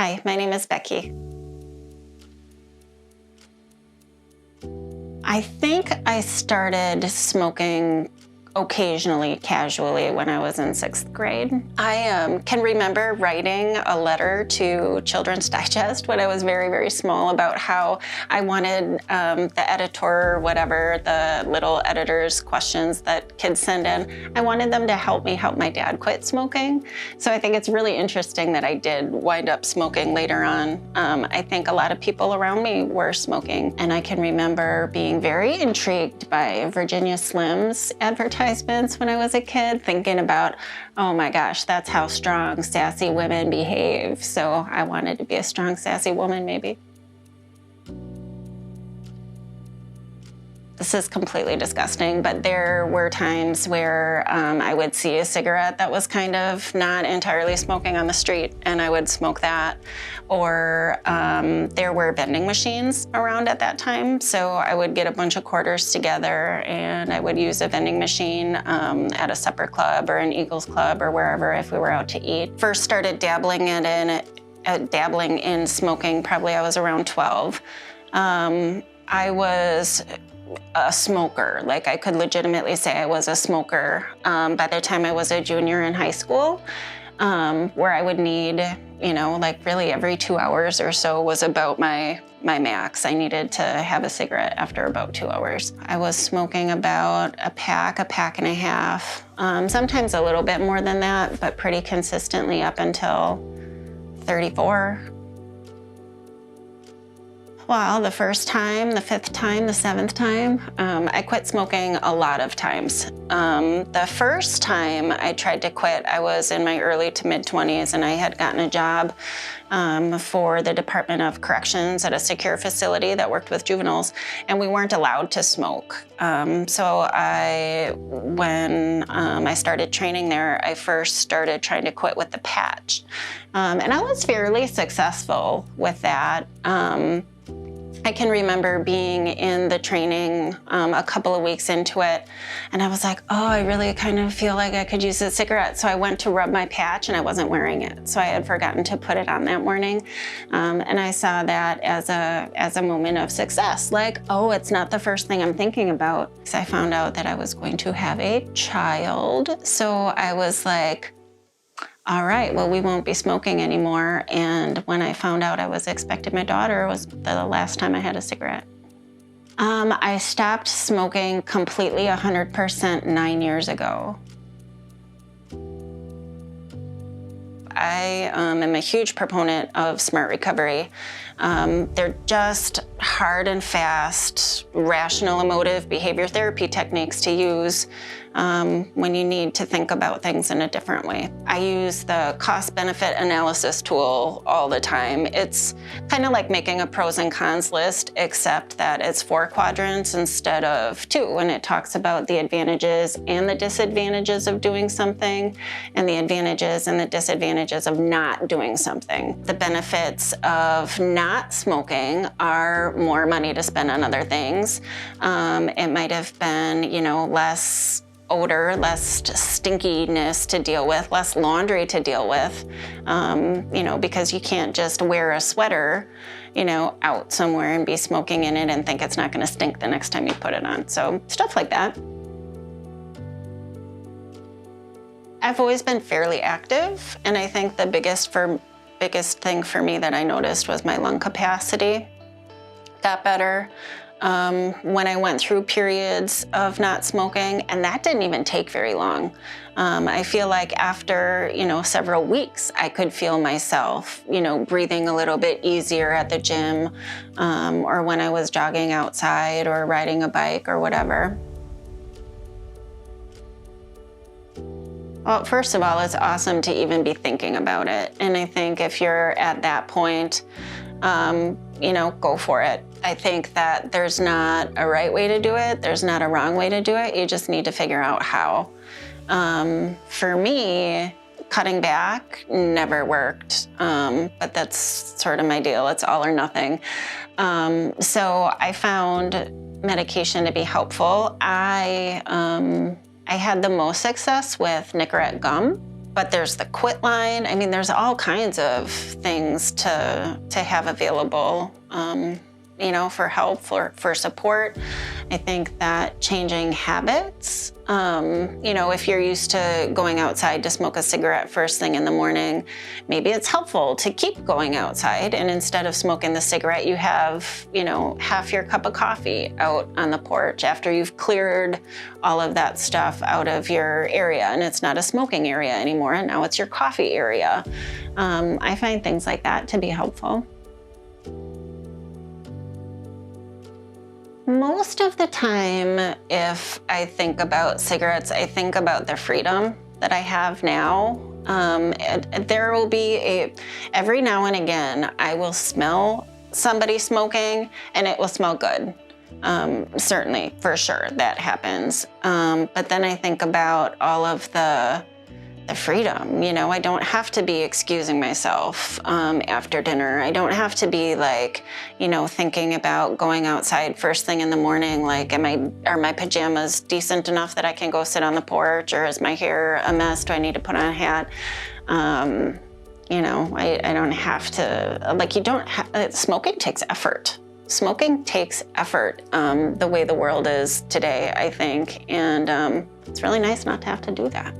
Hi, my name is Becky. I think I started smoking occasionally, casually, when I was in 6th grade. I can remember writing a letter to Children's Digest when I was very, very small about how I wanted the editor, whatever, the little editor's questions that kids send in, I wanted them to help me help my dad quit smoking. So I think it's really interesting that I did wind up smoking later on. I think a lot of people around me were smoking, and I can remember being very intrigued by Virginia Slim's advertisements when I was a kid, thinking about, oh my gosh, that's how strong, sassy women behave. So I wanted to be a strong, sassy woman, maybe. This is completely disgusting, but there were times where I would see a cigarette that was kind of not entirely smoking on the street, and I would smoke that. Or there were vending machines around at that time, so I would get a bunch of quarters together and I would use a vending machine at a supper club or an Eagles club or wherever if we were out to eat. First started dabbling in smoking, probably I was around 12. I was a smoker. Like, I could legitimately say I was a smoker by the time I was a junior in high school, where I would need, like really every 2 hours or so was about my max. I needed to have a cigarette after about 2 hours. I was smoking about a pack and a half, sometimes a little bit more than that, but pretty consistently up until 34. Well, the first time, the 5th time, the 7th time, I quit smoking a lot of times. The first time I tried to quit, I was in my early to mid-20s, and I had gotten a job for the Department of Corrections at a secure facility that worked with juveniles, and we weren't allowed to smoke. So when I started training there, I first started trying to quit with the patch. And I was fairly successful with that. I can remember being in the training a couple of weeks into it, and I was like, oh, I really kind of feel like I could use a cigarette. So I went to rub my patch, and I wasn't wearing it. So I had forgotten to put it on that morning. And I saw that as a moment of success. Like, oh, it's not the first thing I'm thinking about. So I found out that I was going to have a child. So I was like, all right, well, we won't be smoking anymore. And when I found out I was expecting my daughter, was the last time I had a cigarette. I stopped smoking completely 100% 9 years ago. I am a huge proponent of smart recovery. They're just hard and fast, rational emotive behavior therapy techniques to use when you need to think about things in a different way. I use the cost-benefit analysis tool all the time. It's kind of like making a pros and cons list, except that it's 4 quadrants instead of 2, and it talks about the advantages and the disadvantages of doing something, and the advantages and the disadvantages of not doing something. The benefits of not smoking are more money to spend on other things. It might have been, less odor, less stinkiness to deal with, less laundry to deal with, because you can't just wear a sweater, out somewhere and be smoking in it and think it's not going to stink the next time you put it on. So stuff like that. I've always been fairly active, and I think the biggest thing for me that I noticed was my lung capacity got better. When I went through periods of not smoking, and that didn't even take very long. I feel like after, several weeks, I could feel myself, breathing a little bit easier at the gym, or when I was jogging outside or riding a bike or whatever. Well, first of all, it's awesome to even be thinking about it. And I think if you're at that point, go for it. I think that there's not a right way to do it. There's not a wrong way to do it. You just need to figure out how. For me, cutting back never worked, but that's sort of my deal. It's all or nothing. So I found medication to be helpful. I had the most success with Nicorette gum. But there's the quit line. I mean, there's all kinds of things to have available, you know, for help, for support. I think that changing habits, you know, if you're used to going outside to smoke a cigarette first thing in the morning, maybe it's helpful to keep going outside, and instead of smoking the cigarette, you have, you know, half your cup of coffee out on the porch after you've cleared all of that stuff out of your area, and it's not a smoking area anymore, and now it's your coffee area. I find things like that to be helpful. Most of the time, if I think about cigarettes, I think about the freedom that I have now. There will be every now and again, I will smell somebody smoking and it will smell good. Certainly, for sure, that happens. But then I think about all of the freedom, you know, I don't have to be excusing myself after dinner. I don't have to be like, you know, thinking about going outside first thing in the morning, like, are my pajamas decent enough that I can go sit on the porch, or is my hair a mess? Do I need to put on a hat? You know, I don't have to, like, smoking takes effort. Smoking takes effort, the way the world is today, I think, and it's really nice not to have to do that.